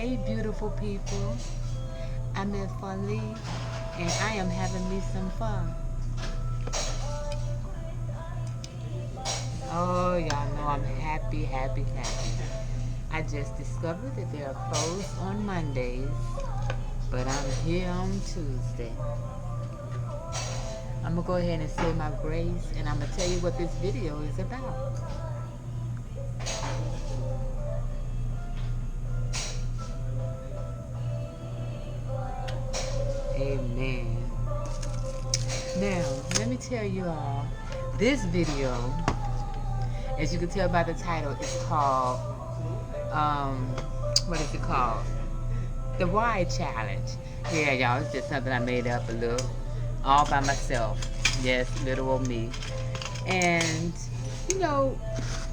Hey, beautiful people. I'm in Fali, and I am having me some fun. Oh, y'all know I'm happy, happy, happy. I just discovered that they are closed on Mondays, but I'm here on Tuesday. I'm gonna go ahead and say my grace, and I'm gonna tell you what this video is about. Amen. Now, let me tell you all, this video, as you can tell by the title, is called, what is it called? The Why Challenge. Yeah, y'all, it's just something I made up a little, all by myself. Yes, little old me. And, you know,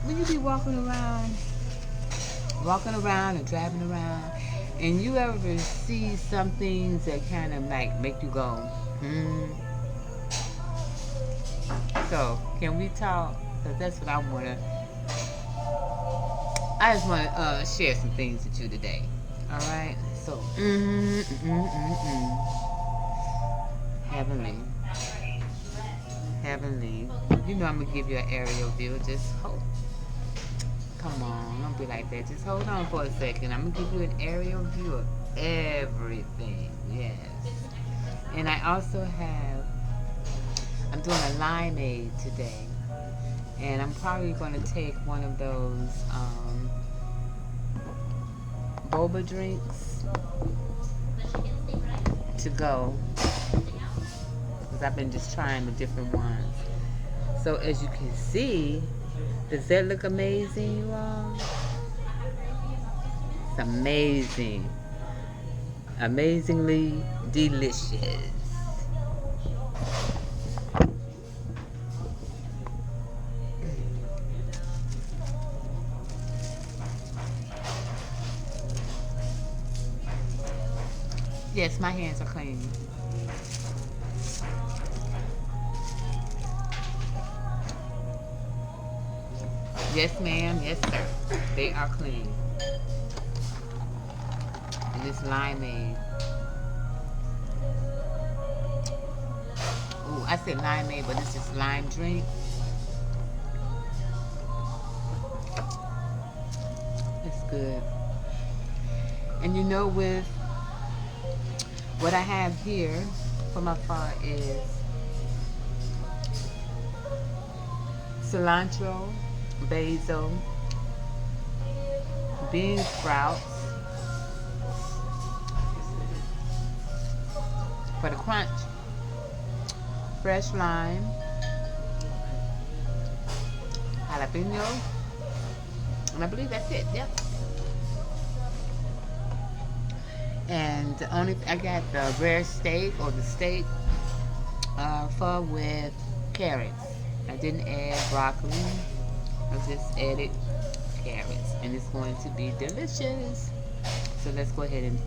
when you be walking around and driving around, and you ever see some things that kind of like make you go, So, can we talk? Because that's what I just want to share some things with you today. All right? So, Heavenly. Heavenly. You know I'm going to give you an aerial view. Just hold. Come on. Don't be like that. Just hold on for a second. I'm going to give you an aerial view of everything. Yes. And I also I'm doing a limeade today. And I'm probably going to take one of those boba drinks to go. Because I've been just trying the different ones. So as you can see, does that look amazing, you all? It's amazing. Amazingly delicious. Yes, my hands are clean. Yes, ma'am. Yes, sir. They are clean. And it's limeade. Ooh, I said limeade, but it's just lime drink. It's good. And you know, with what I have here for my far is cilantro, basil, bean sprouts for the crunch, fresh lime, jalapeno, and I believe that's it. Yep. And I got the rare steak or the steak pho with carrots. I didn't add broccoli. I just added carrots, and it's going to be delicious. So let's go ahead and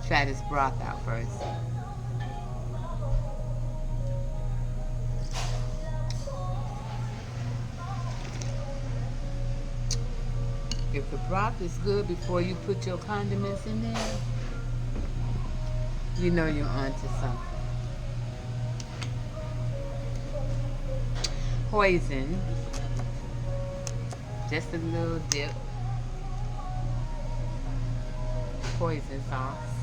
try this broth out first. If the broth is good before you put your condiments in there, you know you're onto something. Hoisin, just a little dip. Hoisin sauce.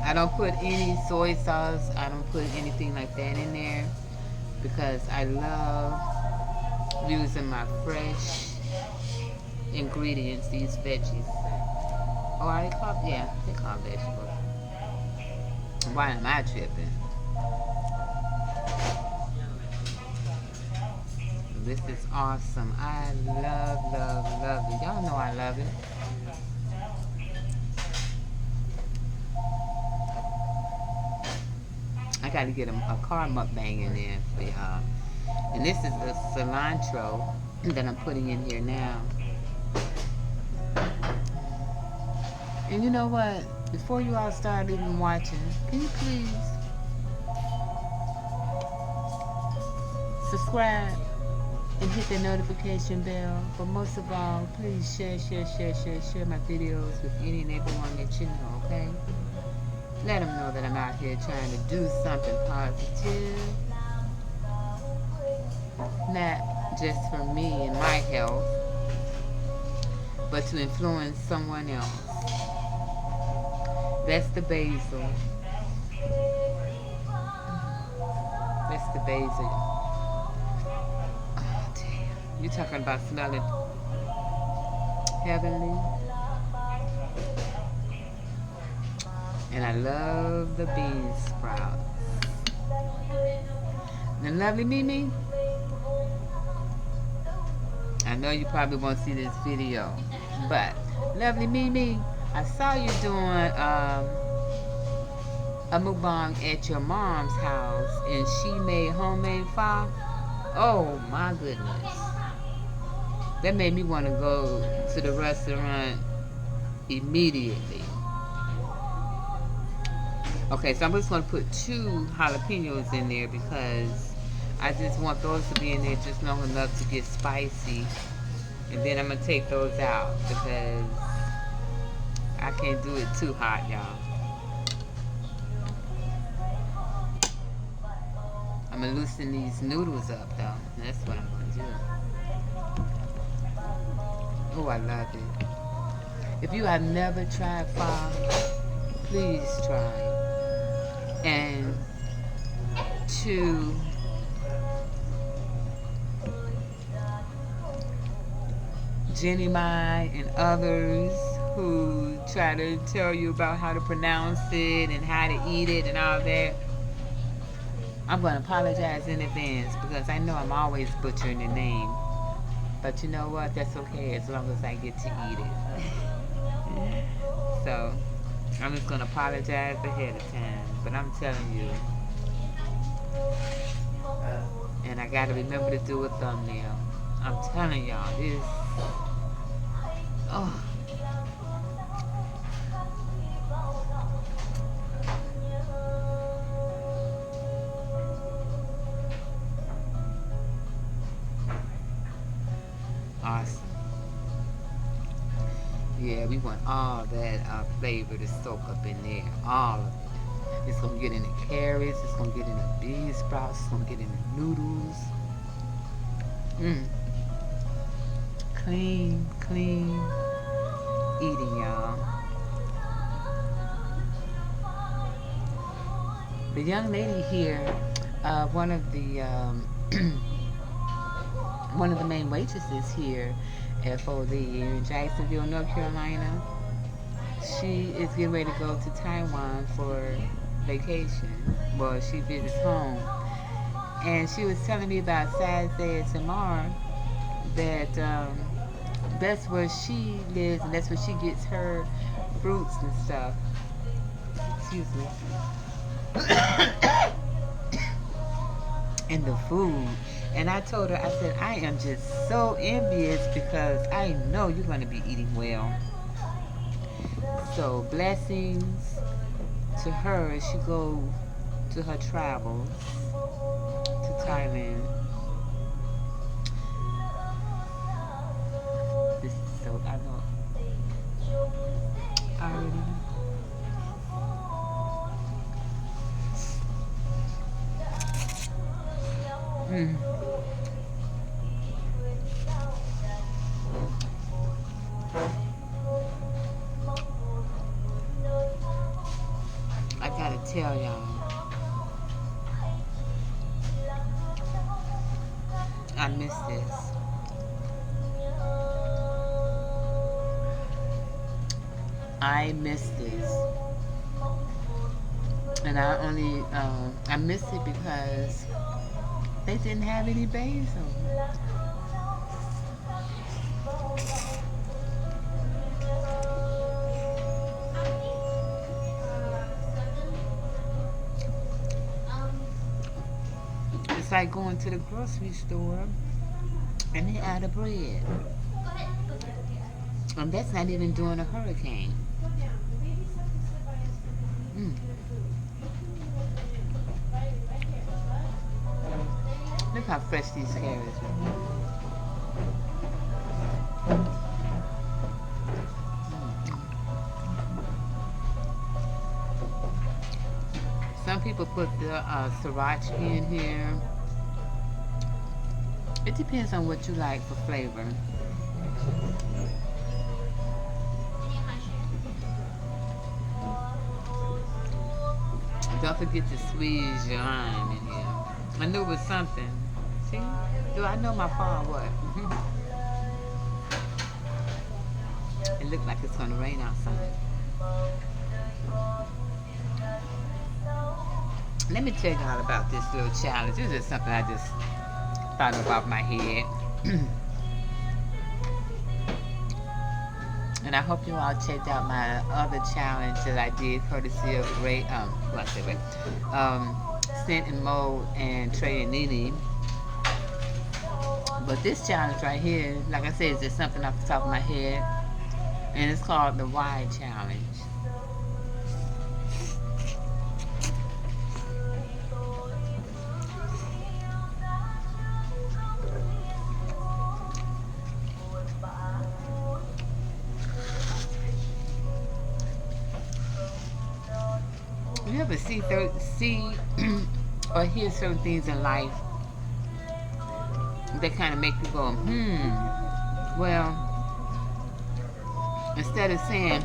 I don't put any soy sauce. I don't put anything like that in there because I love using my fresh ingredients, these veggies. Oh, are they called? Yeah, they call vegetables. Why am I tripping? This is awesome. I love, love, love it. Y'all know I love it. I gotta get a car mukbang in there for y'all. And this is the cilantro that I'm putting in here now. And you know what? Before you all start even watching, can you please subscribe? and hit the notification bell. But most of all, please share my videos with any and everyone that you know, okay? Let them know that I'm out here trying to do something positive. Not just for me and my health, but to influence someone else. That's the basil. That's the basil. Oh, damn. You talking about smelling heavenly? And I love the bean sprouts. And lovely Mimi, I know you probably won't see this video, but lovely Mimi, I saw you doing a mukbang at your mom's house, and she made homemade pho. Oh my goodness, that made me want to go to the restaurant immediately. Okay, so I'm just going to put 2 jalapenos in there because I just want those to be in there just long enough to get spicy. And then I'm going to take those out because I can't do it too hot, y'all. I'm going to loosen these noodles up, though. That's what I'm going to do. Oh, I love it. If you have never tried pho, please try it. And to Jenny Mai and others who try to tell you about how to pronounce it and how to eat it and all that, I'm going to apologize in advance because I know I'm always butchering the name. But you know what? That's okay as long as I get to eat it. So I'm just going to apologize ahead of time. But I'm telling you. And I got to remember to do a thumbnail. I'm telling y'all, this. Oh. Awesome. Yeah, we want all that flavor to soak up in there. All of it. It's going to get in the carrots. It's going to get in the bean sprouts. It's going to get in the noodles. Clean eating, y'all. The young lady here, one of the main waitresses here at FOD in Jacksonville, North Carolina, she is getting ready to go to Taiwan for vacation. Well, she visits home. And she was telling me about Saturday and tomorrow that that's where she lives and that's where she gets her fruits and stuff. Excuse me. And the food. And I told her, I said, I am just so envious because I know you're going to be eating well. So blessings to her as she goes to her travels to Thailand. This is so, I know. I already know. I gotta tell y'all, I miss this. I miss this. And I miss it because they didn't have any basil. It's like going to the grocery store and they out of bread. And that's not even during a hurricane. Look how fresh these carrots are. put the sriracha in here. It depends on what you like for flavor. Don't forget to squeeze your lime in here. I knew it was something. See? Do I know my fall what? It looked like it's gonna rain outside. Let me tell y'all about this little challenge. This is something I just thought of off my head. And I hope you all checked out my other challenge that I did courtesy of Scent and Mold and Trey and Nene. But this challenge right here, like I said, is just something off the top of my head. And it's called the Why Challenge. You ever see or hear certain things in life that kind of make you go, well, instead of saying,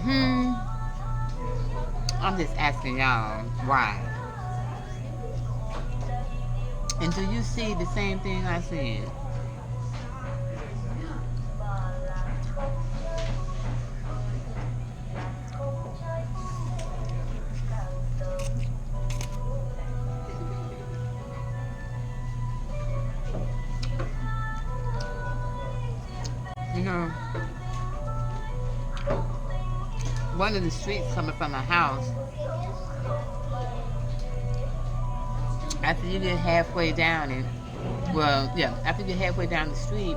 I'm just asking y'all, why? And do you see the same thing I said? You know, one of the streets coming from my house, after you get halfway down it, after you get halfway down the street,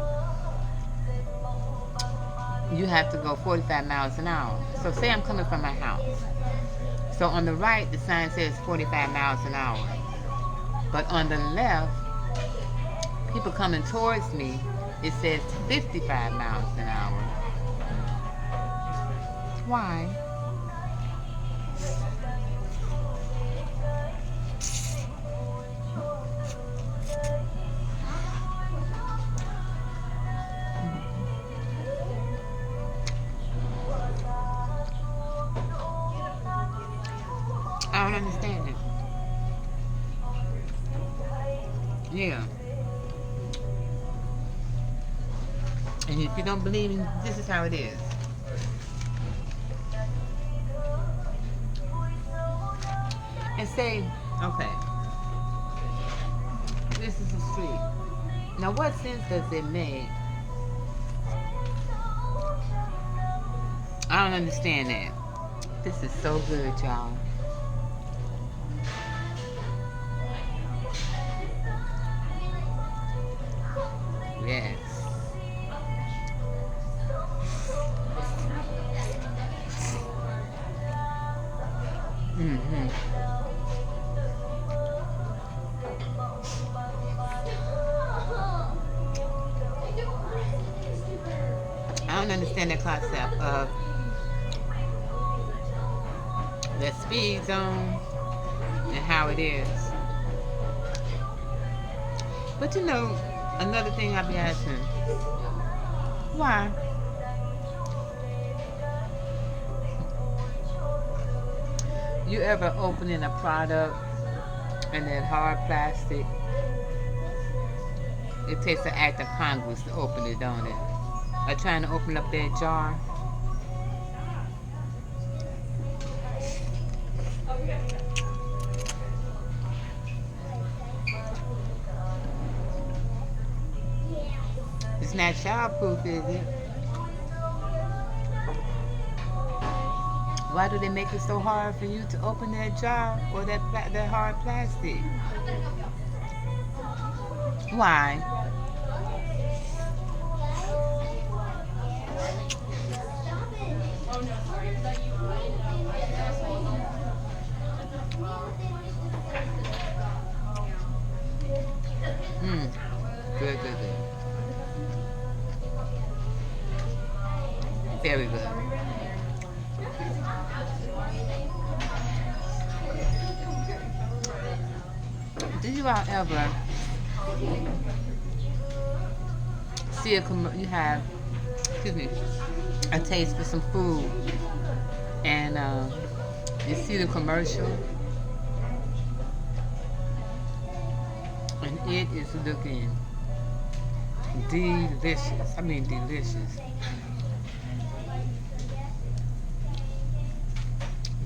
you have to go 45 miles an hour. So say I'm coming from my house. So on the right, the sign says 45 miles an hour. But on the left, people coming towards me, it says 55 miles an hour. Why? I don't understand it. Yeah. And if you don't believe me, this is how it is. And say, okay, this is a street. Now what sense does it make? I don't understand that. This is so good, y'all. Yes. I don't understand the concept of the speed zone and how it is. But you know, another thing I'll be asking, why? You ever opening a product and that hard plastic? It takes an act of Congress to open it, don't it? Or trying to open up that jar. It's not childproof, is it? Why do they make it so hard for you to open that jar or that hard plastic? Why? Good, good, good. Very good. Do you all ever see you have, excuse me, a taste for some food, and you see the commercial, and it is looking delicious. I mean delicious.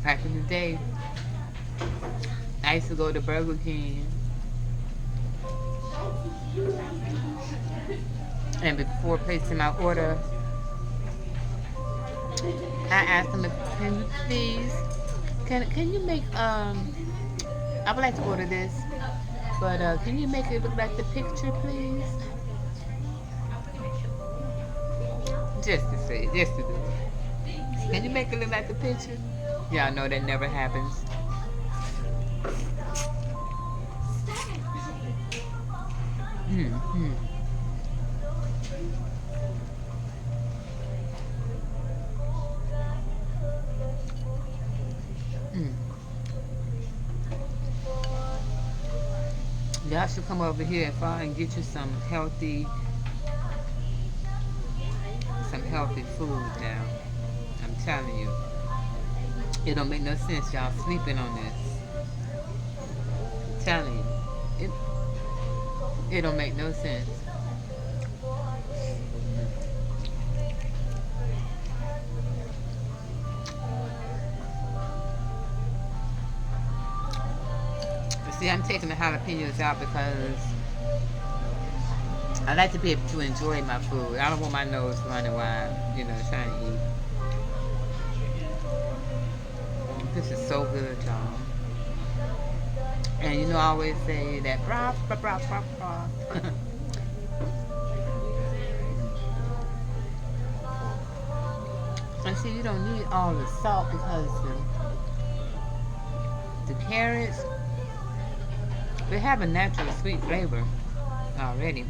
Back in the day, I used to go to Burger King, and before placing my order, I asked them, can you please, can you make, I would like to order this, but can you make it look like the picture, please? Just to say, just to do it. Can you make it look like the picture? Y'all know that never happens. Mm-hmm. Y'all should come over here and get you some healthy food now. I'm telling you. It don't make no sense y'all sleeping on this. I'm telling you. It don't make no sense. See, I'm taking the jalapenos out because I like to be able to enjoy my food. I don't want my nose running wild, you know, trying to eat. This is so good, y'all. And you know, I always say that broth, broth, broth, broth, broth. And see, you don't need all the salt because the carrots, they have a natural sweet flavor already.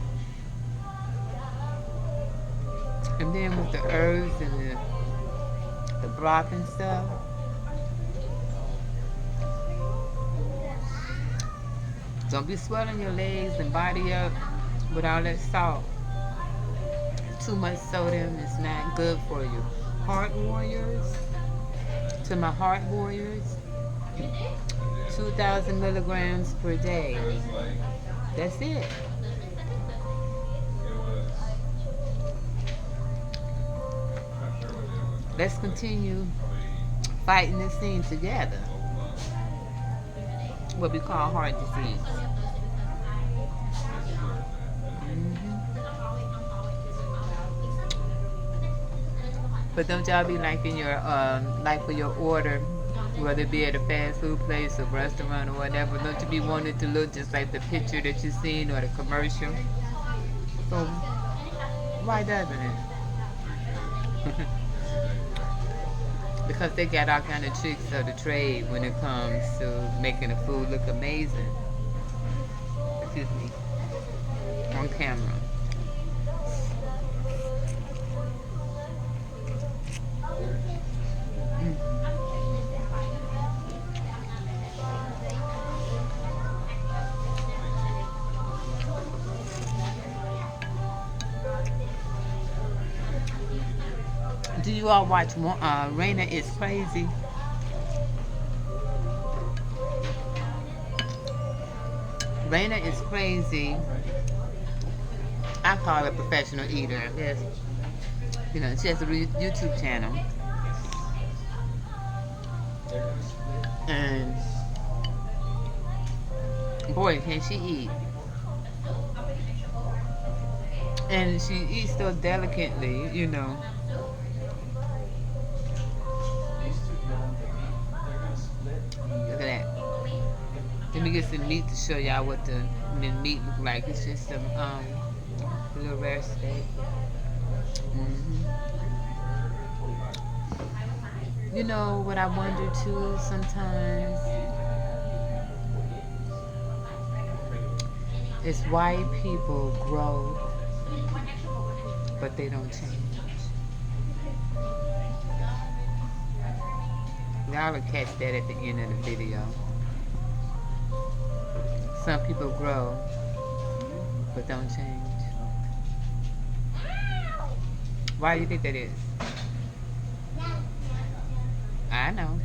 And then with the herbs and the broth and stuff, don't be swelling your legs and body up with all that salt. Too much sodium is not good for you. Heart warriors, to my heart warriors, 2,000 milligrams per day. That's it. Let's continue fighting this thing together. What we call heart disease. But don't y'all be liking your like for your order, whether it be at a fast food place or restaurant or whatever, don't you be wanting to look just like the picture that you seen or the commercial? So why doesn't it? Because they got all kind of tricks of the trade when it comes to making the food look amazing. Excuse me. On camera. Do you all watch Raina is Crazy? Raina is Crazy. I call her a professional eater. Yes. You know, she has a YouTube channel. And boy, can she eat. And she eats so delicately, you know. Look at that. Let me get some meat to show y'all what the meat look like. It's just some little rare steak. You know what I wonder too sometimes is why people grow but they don't change. Y'all will catch that at the end of the video. Some people grow, but don't change. Why do you think that is? I know.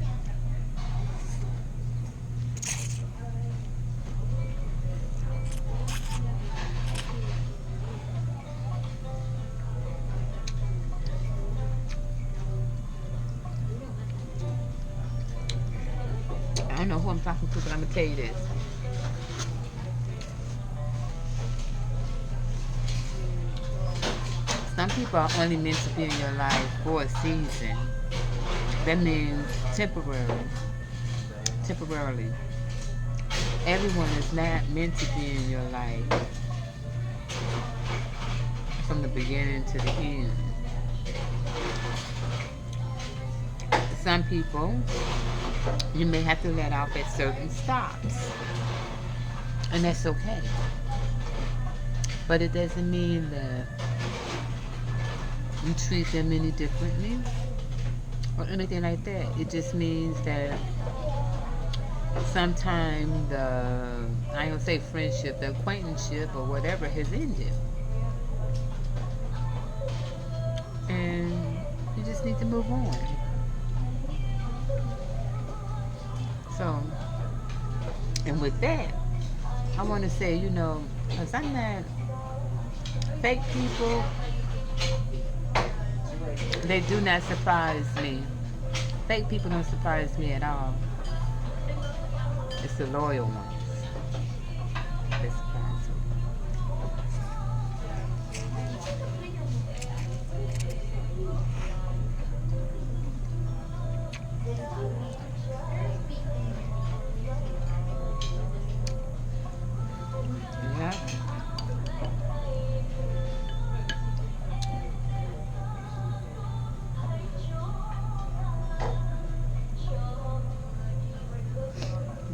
I don't know who I'm talking to, but I'm gonna tell you this. Some people are only meant to be in your life for a season. That means temporary. Temporarily. Everyone is not meant to be in your life from the beginning to the end. Some people you may have to let off at certain stops, and that's okay. But it doesn't mean that you treat them any differently or anything like that. It just means that sometimes I ain't gonna say friendship, the acquaintanceship or whatever has ended. And you just need to move on. So, and with that, I want to say, because I'm not, fake people, they do not surprise me. Fake people don't surprise me at all. It's the loyal ones that surprise me. Yeah.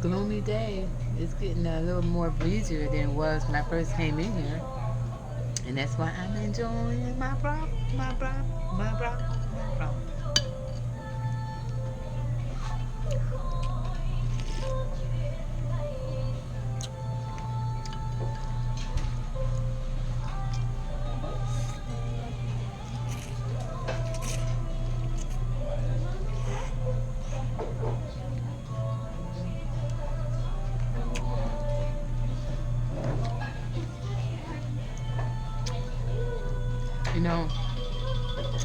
Gloomy day. It's getting a little more breezier than it was when I first came in here. And that's why I'm enjoying my bra, my bra, my bra, my bra.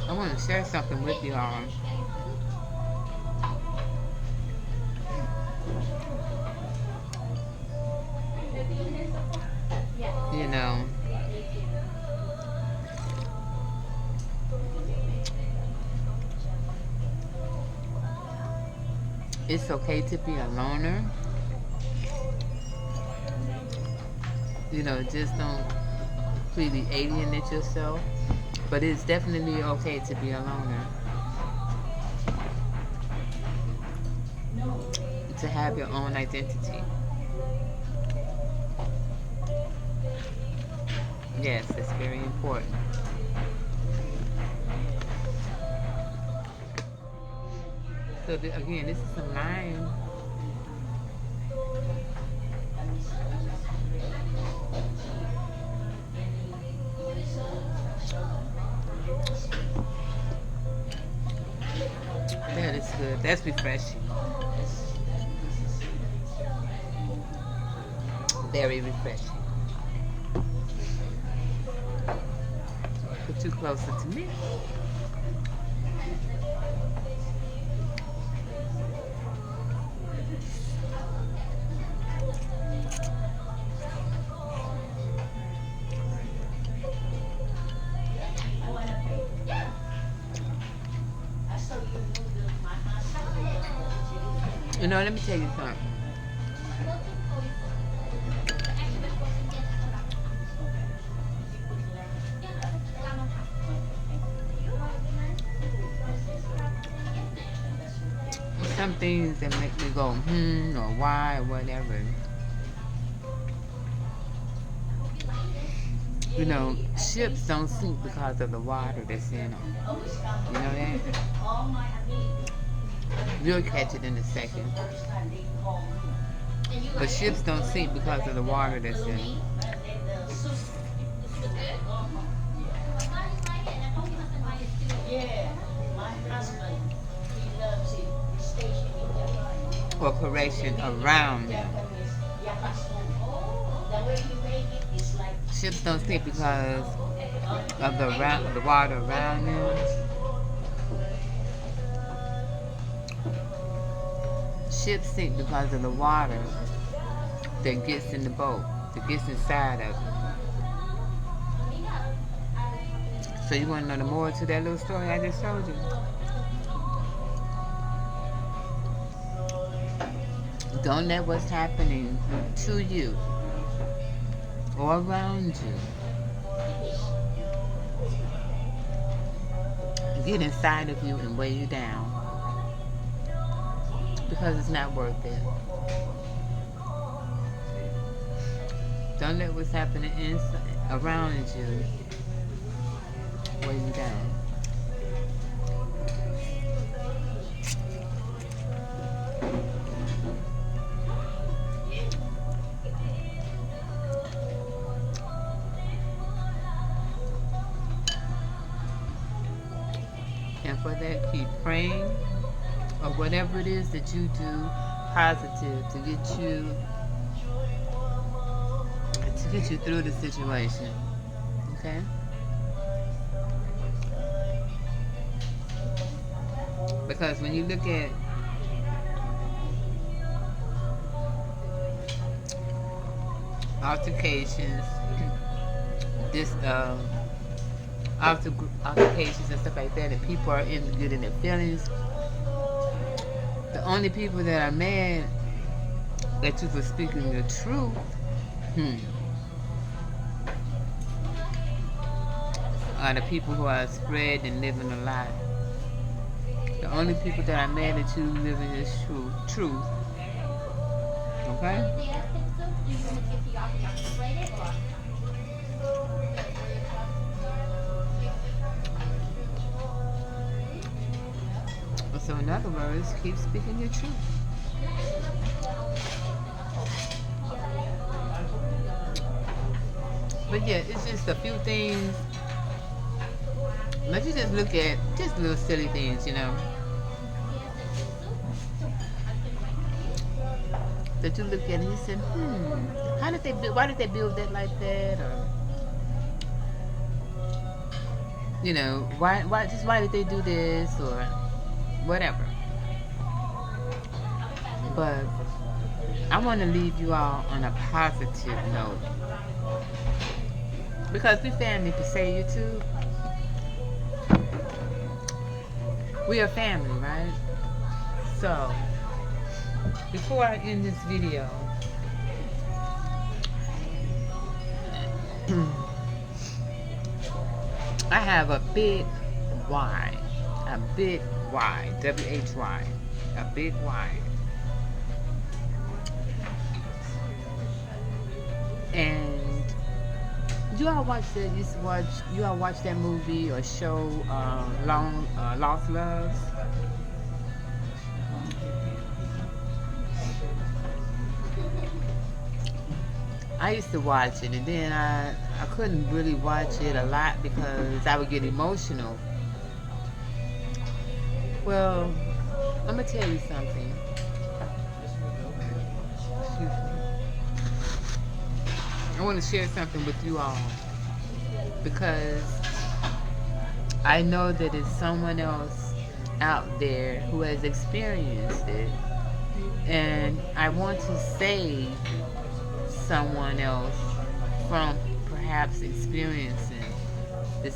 I want to share something with y'all. You know, it's okay to be a loner. Just don't completely alienate yourself. But it's definitely okay to be a loner. To have your own identity. Yes, that's very important. So again, this is some lime. That is good. That's refreshing. Very refreshing. Put you closer to me. Let me tell you something. Some things that make me go, or why, or whatever. Ships don't sink because of the water that's in them. You know that? We'll catch it in a second. But ships don't sink because of the water that's in them. Or correction, around them. Ships don't sink because of the water around them. Ships sink because of the water that gets in the boat, that gets inside of it. So you want to know the more to that little story I just told you? Don't let what's happening to you or around you get inside of you and weigh you down, because it's not worth it. Don't let what's happening around you weigh you down. And for that, keep praying, or whatever it is that you do positive to get you through the situation. Okay? Because when you look at altercations, altercations and stuff like that, and people are getting their feelings, the only people that are mad at you for speaking the truth, are the people who are spreading and living a lie. The only people that are mad at you living this truth. Okay? So in other words, keep speaking your truth. But yeah, it's just a few things. Let you just look at just little silly things, you know, that you look at and you say, how did they build? Why did they build that like that? Or, you know, why did they do this, or whatever. But I want to leave you all on a positive note, because we family per se, you too. We are family, right? So before I end this video, I have a big why, W-H-Y, a big why. And you all watch that movie or show, Lost Loves? I used to watch it, and then I couldn't really watch it a lot because I would get emotional. Well, I'm gonna tell you something. Excuse me. I want to share something with you all, because I know that it's someone else out there who has experienced it, and I want to save someone else from perhaps experiencing the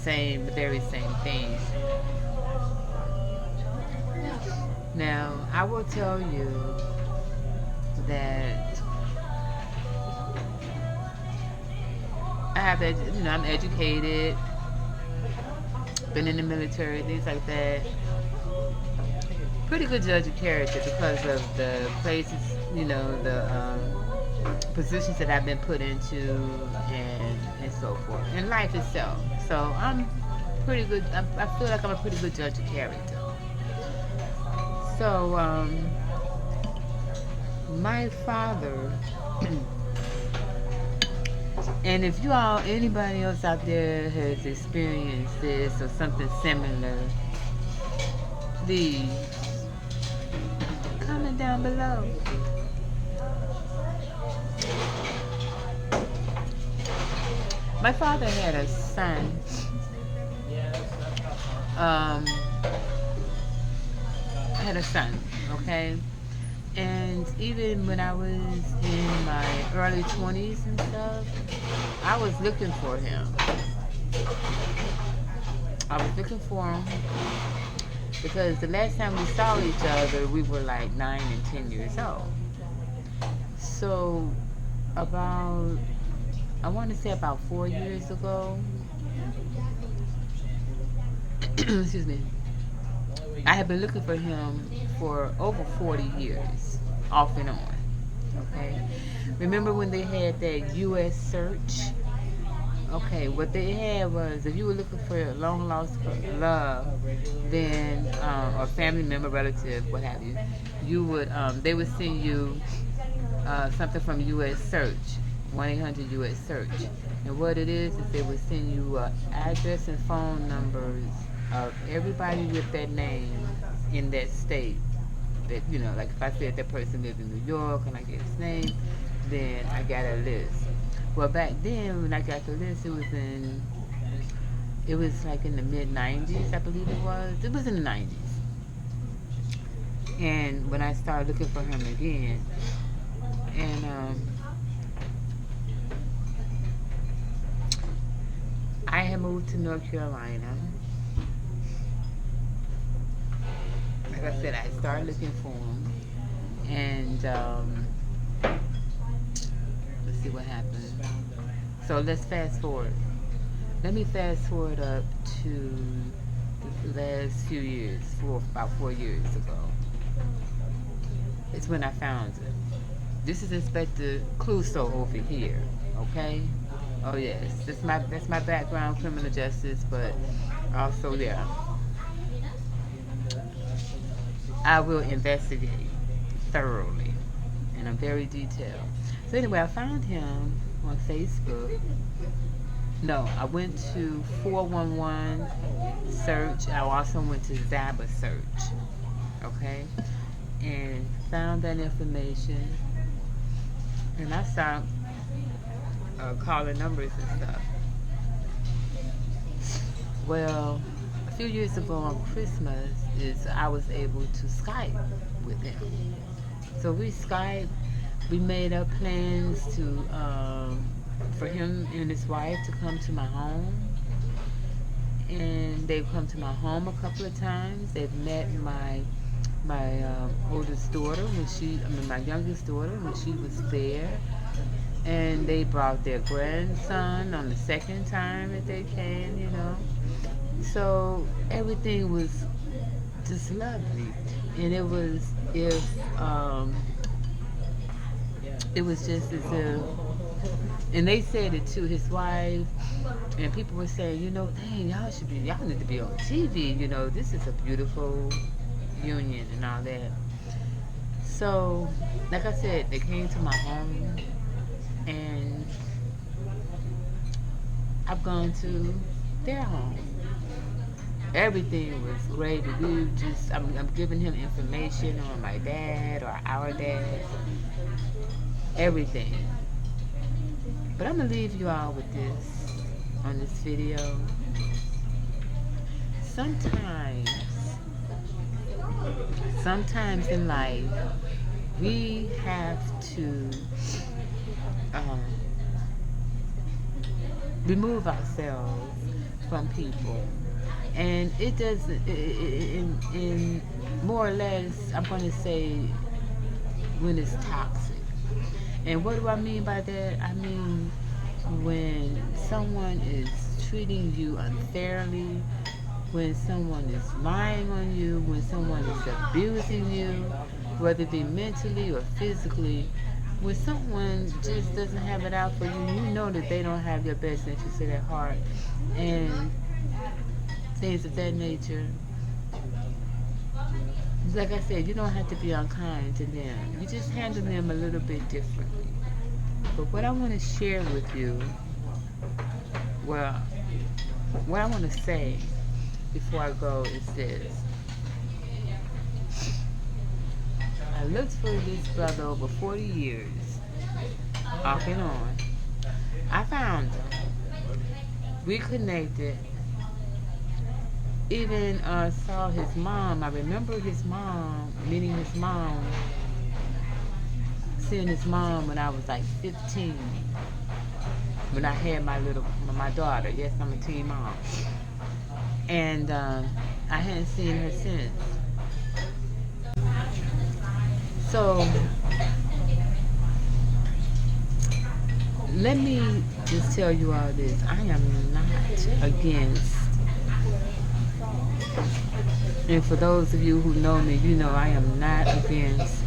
very same thing. Now, I will tell you that I'm educated, been in the military, things like that. Pretty good judge of character because of the places, the positions that I've been put into, and so forth, and life itself. So I'm pretty good. I feel like I'm a pretty good judge of character. So My father, and if you all, anybody else out there has experienced this or something similar, please comment down below. My father had a son. Um, had a son, okay? And even when I was in my early 20s and stuff, I was looking for him. I was looking for him because the last time we saw each other, we were like 9 and 10 years old. So about, I want to say about 4 years ago, excuse me, I have been looking for him for over 40 years, off and on. Okay, remember when they had that U.S. search? Okay, what they had was if you were looking for a long lost love, then or family member, relative, what have you, you would they would send you something from U.S. Search, 1-800 U.S. Search, and what it is they would send you address and phone numbers of everybody with that name in that state. That, you know, like if I said that person lived in New York and I get his name, then I got a list. Well, back then when I got the list, it was like in the mid '90s, I believe it was. It was in the '90s. And when I started looking for him again, and I had moved to North Carolina. Like I said, I started looking for him, and let's see what happened. So let's fast forward. Let me fast forward up to the last few years, about 4 years ago. It's when I found it. This is Inspector Clouseau over here, okay? Oh yes, that's my background, criminal justice, but also yeah, I will investigate thoroughly, and I'm very detailed. So anyway, I found him on Facebook. No, I went to 411 search. I also went to Zaba search, okay, and found that information. And I started calling numbers and stuff. Well, a few years ago on Christmas, I was able to Skype with him. So we Skyped. We made up plans to for him and his wife to come to my home, and they've come to my home a couple of times. They've met my oldest daughter my youngest daughter when she was there, and they brought their grandson on the second time that they came. You know, so everything was just lovely, and it was it was just as if, and they said it to his wife, and people were saying, you know, dang, y'all need to be on TV, you know, this is a beautiful union and all that. So, like I said, they came to my home, and I've gone to their home. Everything was great. I'm giving him information on my dad or our dad, everything. But I'm gonna leave you all with this on this video. Sometimes in life, we have to remove ourselves from people, and it doesn't. In more or less, I'm gonna say when it's toxic. And what do I mean by that? I mean when someone is treating you unfairly, when someone is lying on you, when someone is abusing you, whether it be mentally or physically, when someone just doesn't have it out for you, you know that they don't have your best interest at their heart, and things of that nature. It's like I said, you don't have to be unkind to them. You just handle them a little bit differently. But what I want to share with you, well, what I want to say before I go is this. I looked for this brother over 40 years, off and on. I found him. We connected. Even saw his mom. I remember his mom, meeting his mom, seeing his mom when I was like 15. When I had my daughter. Yes, I'm a teen mom. And I hadn't seen her since. So let me just tell you all this. I am not against, and for those of you who know me, you know I am not against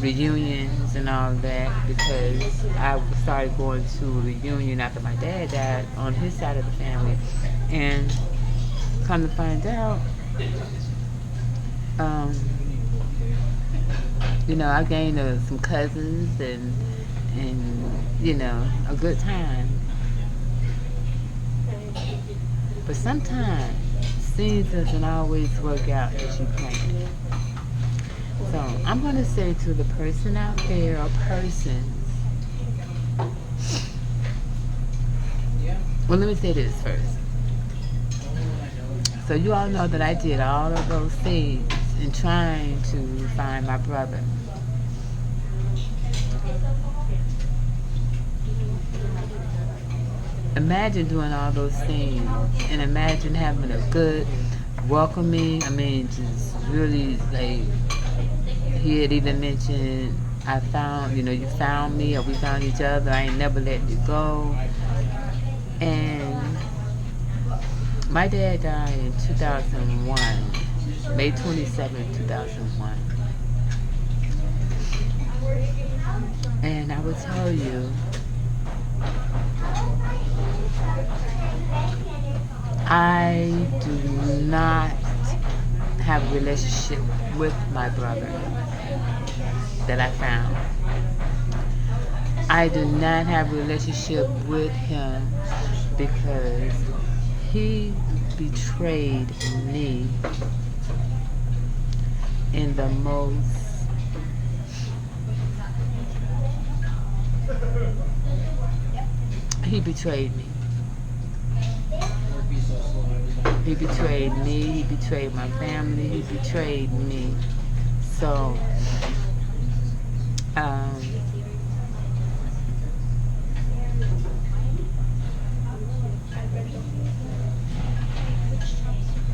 reunions and all that, because I started going to a reunion after my dad died on his side of the family, and come to find out, um, I gained some cousins and a good time. But sometimes things doesn't always work out as you plan. So I'm gonna say to the person out there, or persons. Well, let me say this first. So you all know that I did all of those things in trying to find my brother. Imagine doing all those things, and imagine having a good welcoming. I mean, just really, like, he had even mentioned, I found, you found me, or we found each other. I ain't never let you go. And my dad died in 2001, May 27, 2001. And I will tell you, I do not have a relationship with my brother that I found. I do not have a relationship with him because he betrayed me in the most he betrayed me. He betrayed me, he betrayed my family, he betrayed me. So,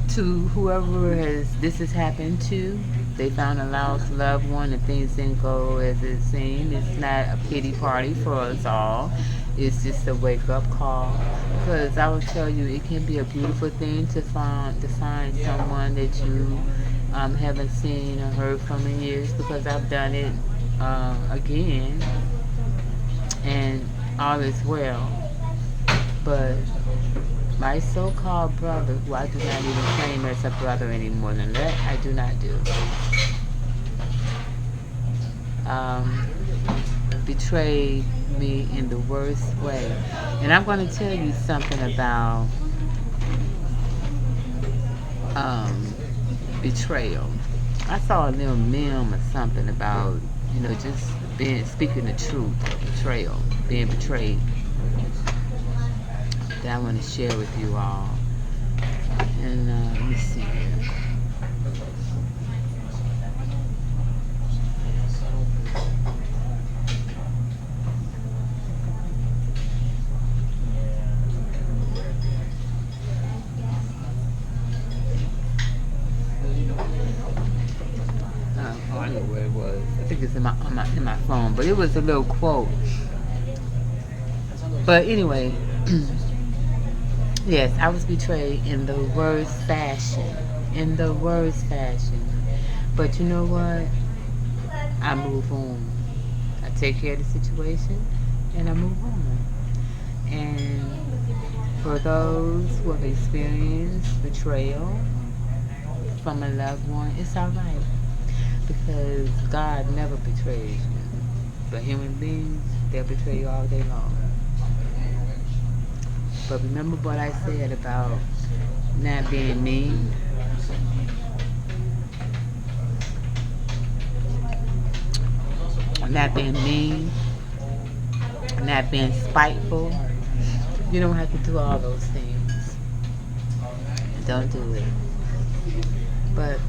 to whoever this has happened to, they found a lost loved one and things didn't go as it seemed. It's not a pity party for us all. It's just a wake-up call. Because I will tell you, it can be a beautiful thing to find someone that you haven't seen or heard from in years, because I've done it again, and all is well. But my so-called brother, who I do not even claim as a brother anymore, and that I do not do, betrayed me in the worst way. And I'm going to tell you something about betrayal. I saw a little meme or something about, just speaking the truth, betrayal, being betrayed, that I want to share with you all. And let me see here. I don't know where it was. I think it's in my phone, but it was a little quote. But anyway, yes, I was betrayed in the worst fashion. In the worst fashion. But you know what? I move on. I take care of the situation and I move on. And for those who have experienced betrayal, from a loved one, it's alright. Because God never betrays you. But human beings, they'll betray you all day long. But remember what I said about not being mean? Not being mean, not being spiteful. You don't have to do all those things. Don't do it. But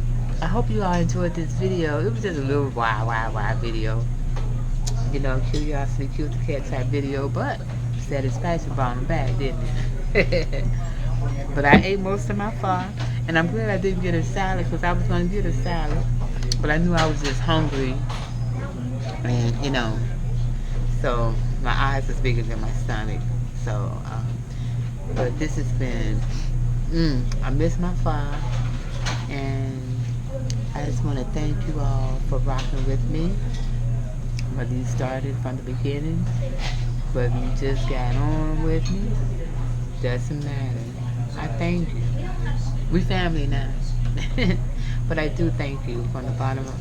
I hope you all enjoyed this video. It was just a little wild video. You know, curiosity killed the cat type video, but satisfaction brought him back, didn't it? But I ate most of my pho, and I'm glad I didn't get a salad because I was going to get a salad. But I knew I was just hungry, and you know, so my eyes was bigger than my stomach. So, but this has been, I miss my pho, and I just want to thank you all for rocking with me. Whether you started from the beginning, whether you just got on with me, doesn't matter. I thank you. We family now. But I do thank you from the bottom of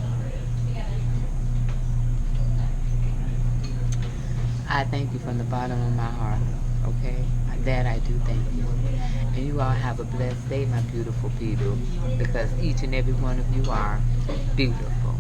my heart. Okay? That I do thank you. And you all have a blessed day, my beautiful people, because each and every one of you are beautiful.